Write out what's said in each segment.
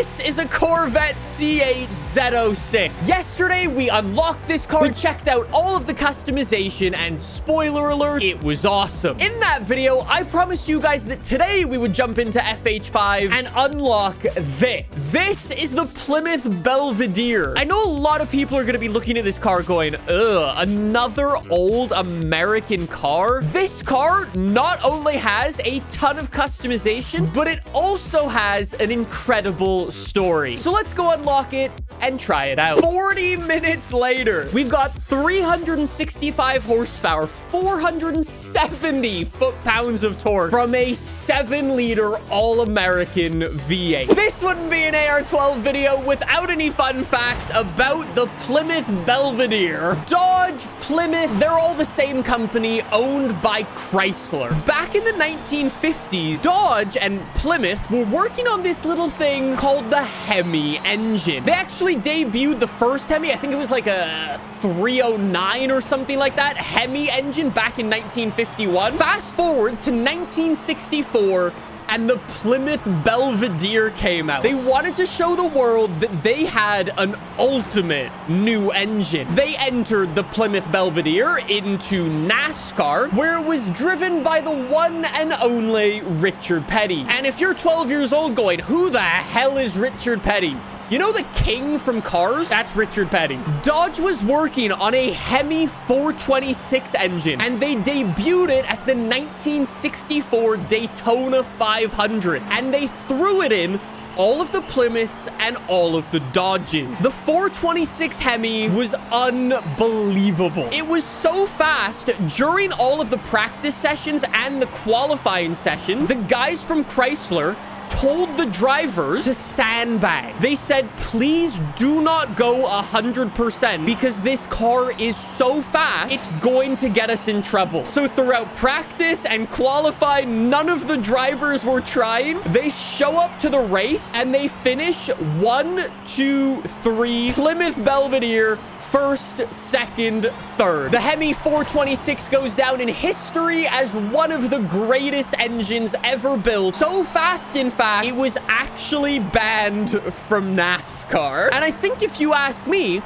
This is a Corvette C8 Z06. Yesterday, we unlocked this car, we checked out all of the customization, and spoiler alert, it was awesome. In that video, I promised you guys that today we would jump into FH5 and unlock this. This is the Plymouth Belvedere. I know a lot of people are going to be looking at this car going, ugh, another old American car. This car not only has a ton of customization, but it also has an incredible story. So let's go unlock it and try it out. 40 minutes later, we've got 365 horsepower, 470 foot-pounds of torque from a 7-liter all-American V8. This wouldn't be an AR12 video without any fun facts about the Plymouth Belvedere. Dodge, Plymouth, they're all the same company owned by Chrysler. Back in the 1950s, Dodge and Plymouth were working on this little thing called the Hemi engine. They actually debuted the first Hemi, I think it was like a 309 or something like that, Hemi engine back in 1951. Fast forward to 1964, and the Plymouth Belvedere came out. They wanted to show the world that they had an ultimate new engine. They entered the Plymouth Belvedere into NASCAR, where it was driven by the one and only Richard Petty. And if you're 12 years old going, who the hell is Richard Petty? You know the king from Cars? That's Richard Petty. Dodge was working on a Hemi 426 engine, and they debuted it at the 1964 Daytona 500. And they threw it in all of the Plymouths and all of the Dodges. The 426 Hemi was unbelievable. It was so fast during all of the practice sessions and the qualifying sessions, the guys from Chrysler told the drivers to sandbag. They said, please do not go 100% because this car is so fast, it's going to get us in trouble. So throughout practice and qualifying, none of the drivers were trying. They show up to the race and they finish 1, 2, 3, Plymouth Belvedere, first, second, third. The Hemi 426 goes down in history as one of the greatest engines ever built. So fast, in fact, it was actually banned from NASCAR. And I think if you ask me,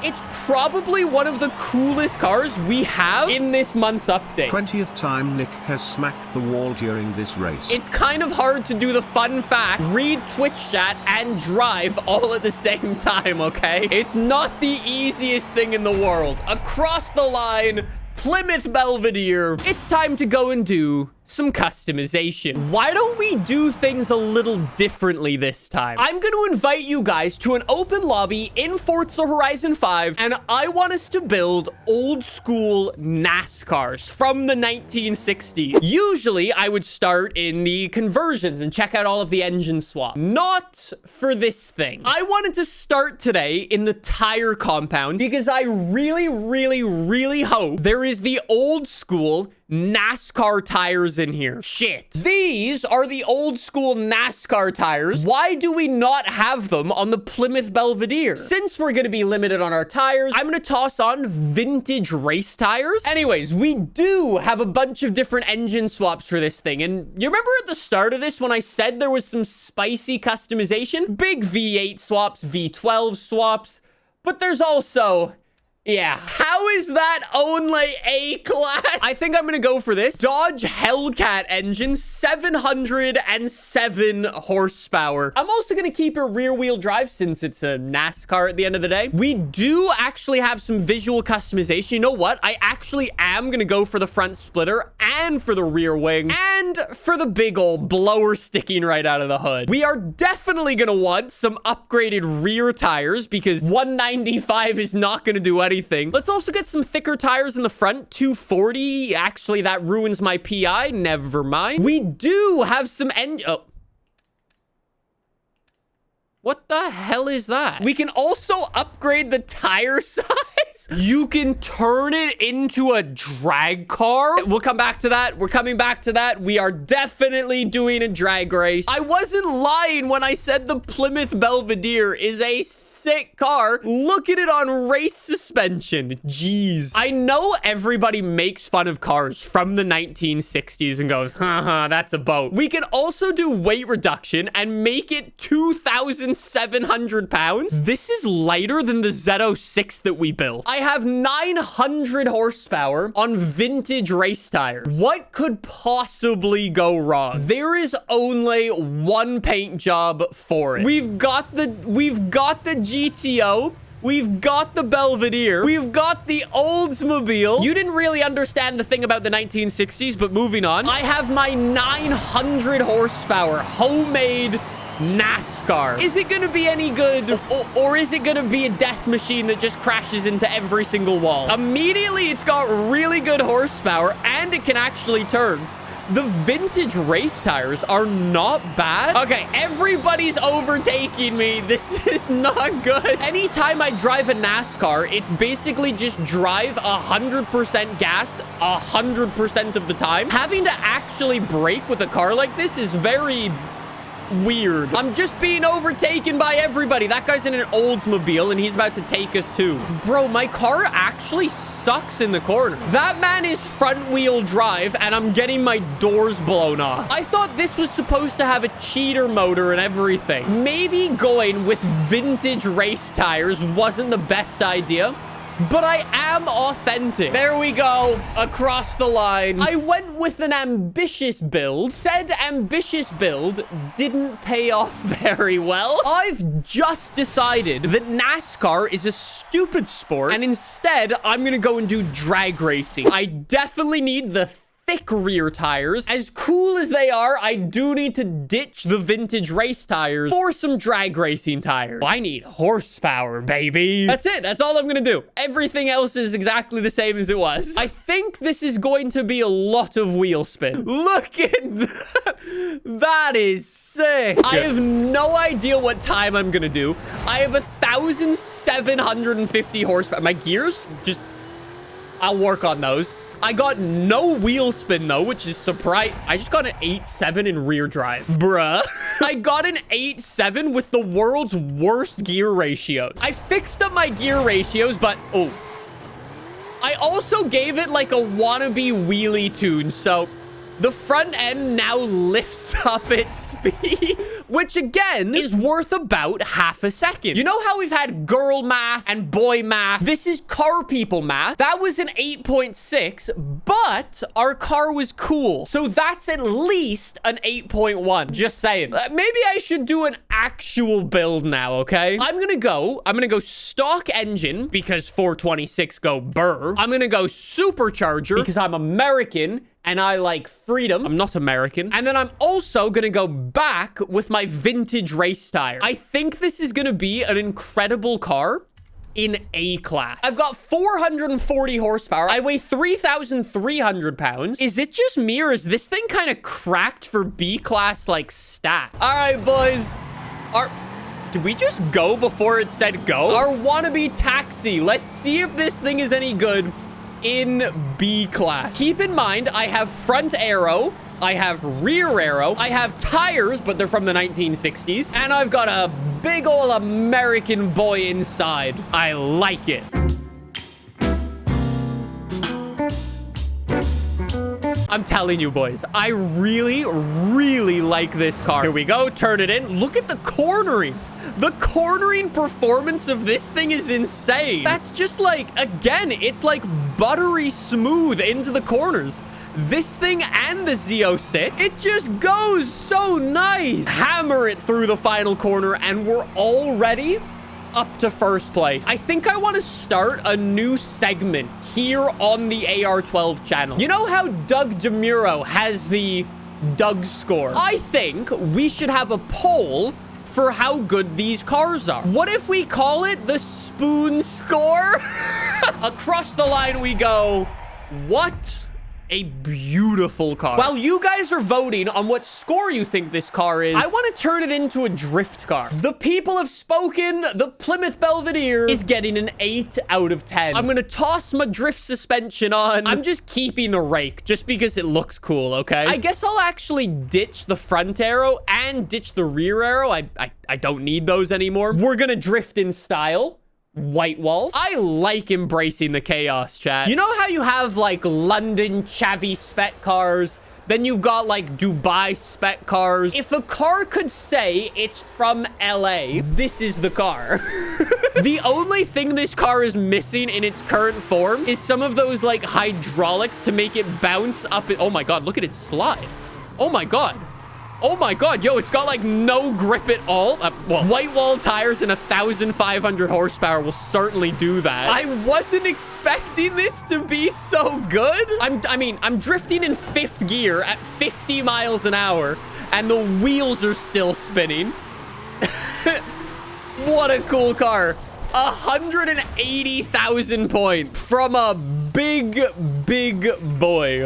it's probably one of the coolest cars we have in this month's update. 20th time Nick has smacked the wall during this race. It's kind of hard to do the fun fact, read Twitch chat, and drive all at the same time, okay? It's not the easiest thing in the world. Across the line, Plymouth Belvedere. It's time to go and do some customization. Why don't we do things a little differently this time? I'm going to invite you guys to an open lobby in Forza Horizon 5, and I want us to build old school NASCARs from the 1960s. Usually, I would start in the conversions and check out all of the engine swap. Not for this thing. I wanted to start today in the tire compound because I really hope there is the old school NASCAR tires in here. Shit. These are the old school NASCAR tires. Why do we not have them on the Plymouth Belvedere? Since we're going to be limited on our tires, I'm going to toss on vintage race tires. Anyways, we do have a bunch of different engine swaps for this thing. And you remember at the start of this when I said there was some spicy customization? Big V8 swaps, V12 swaps, but there's also... yeah. How is that only A-class? I think I'm going to go for this. Dodge Hellcat engine, 707 horsepower. I'm also going to keep it rear-wheel drive since it's a NASCAR at the end of the day. We do actually have some visual customization. You know what? I actually am going to go for the front splitter and for the rear wing and for the big old blower sticking right out of the hood. We are definitely going to want some upgraded rear tires because 195 is not going to do anything. Let's also get some thicker tires in the front. 240. Actually, that ruins my PI. Never mind. We do have some oh. What the hell is that? We can also upgrade the tire size. boys. You can turn it into a drag car. We'll come back to that. We're coming back to that. We are definitely doing a drag race. I wasn't lying when I said the Plymouth Belvedere is a sick car. Look at it on race suspension. Jeez. I know everybody makes fun of cars from the 1960s and goes, haha, that's a boat. We can also do weight reduction and make it 2,700 pounds. This is lighter than the Z06 that we built. I have 900 horsepower on vintage race tires. What could possibly go wrong? There is only one paint job for it. We've got the GTO. We've got the Belvedere. We've got the Oldsmobile. You didn't really understand the thing about the 1960s, but moving on. I have my 900 horsepower homemade NASCAR. Is it going to be any good? Or is it going to be a death machine that just crashes into every single wall? Immediately, it's got really good horsepower and it can actually turn. The vintage race tires are not bad. Okay, everybody's overtaking me. This is not good. Anytime I drive a NASCAR, it's basically just drive 100% gas 100% of the time. Having to actually brake with a car like this is very weird. I'm just being overtaken by everybody. That guy's in an Oldsmobile and he's about to take us too. Bro, my car actually sucks in the corner. That man is front wheel drive and I'm getting my doors blown off. I thought this was supposed to have a cheater motor and everything. Maybe going with vintage race tires wasn't the best idea, but I am authentic. There we go. Across the line. I went with an ambitious build. Said ambitious build didn't pay off very well. I've just decided that NASCAR is a stupid sport, and instead, I'm going to go and do drag racing. I definitely need the thick rear tires. As cool as they are, I do need to ditch the vintage race tires for some drag racing tires. I need horsepower, baby. That's it. That's all I'm gonna do. Everything else is exactly the same as it was. I think this is going to be a lot of wheel spin. Look at that. That is sick. I have no idea what time I'm gonna do. I have 1,750 horsepower. My gears, I'll work on those. I got no wheel spin, though, which is surprising. I just got an 8.7 in rear drive. Bruh. I got an 8.7 with the world's worst gear ratios. I fixed up my gear ratios, but... oh. I also gave it, like, a wannabe wheelie tune, so... the front end now lifts up its speed, which again is worth about half a second. You know how we've had girl math and boy math? This is car people math. That was an 8.6, but our car was cool. So that's at least an 8.1. Just saying. Maybe I should do an actual build now, okay? I'm gonna go stock engine because 426 go burr. I'm gonna go supercharger because I'm American and I like freedom. I'm not American. And then I'm also gonna go back with my vintage race tire. I think this is gonna be an incredible car in A class. I've got 440 horsepower. I weigh 3,300 pounds. Is it just me or is this thing kind of cracked for B class like stat? All right, boys. Did we just go before it said go? Our wannabe taxi. Let's see if this thing is any good in B class. Keep in mind, I have front aero, I have rear aero, I have tires, but they're from the 1960s, and I've got a big ol' American boy inside. I like it. I'm telling you, boys, I really, really like this car. Here we go. Turn it in. Look at the cornering. The cornering performance of this thing is insane. That's just like, again, it's like buttery smooth into the corners. This thing and the Z06, it just goes so nice. Hammer it through the final corner and we're already up to first place. I think I want to start a new segment here on the AR12 channel. You know how Doug DeMuro has the Doug score? I think we should have a poll for how good these cars are. What if we call it the spoon score? Across the line we go. What a beautiful car. While you guys are voting on what score you think this car is, I want to turn it into a drift car. The people have spoken. The Plymouth Belvedere is getting an 8 out of 10. I'm going to toss my drift suspension on. I'm just keeping the rake just because it looks cool, okay? I guess I'll actually ditch the front arrow and ditch the rear arrow. I don't need those anymore. We're going to drift in style. White walls. I like embracing the chaos, chat. You know how you have like London chavvy spec cars, then you've got like Dubai spec cars. If a car could say it's from LA, this is the car. The only thing this car is missing in its current form is some of those like hydraulics to make it bounce up. Oh my God, look at it slide. Oh my God. Oh my God, yo, it's got like no grip at all. Well, white wall tires and 1,500 horsepower will certainly do that. I wasn't expecting this to be so good. I'm drifting in 5th gear at 50 miles an hour and the wheels are still spinning. What a cool car. 180,000 points from a big boy.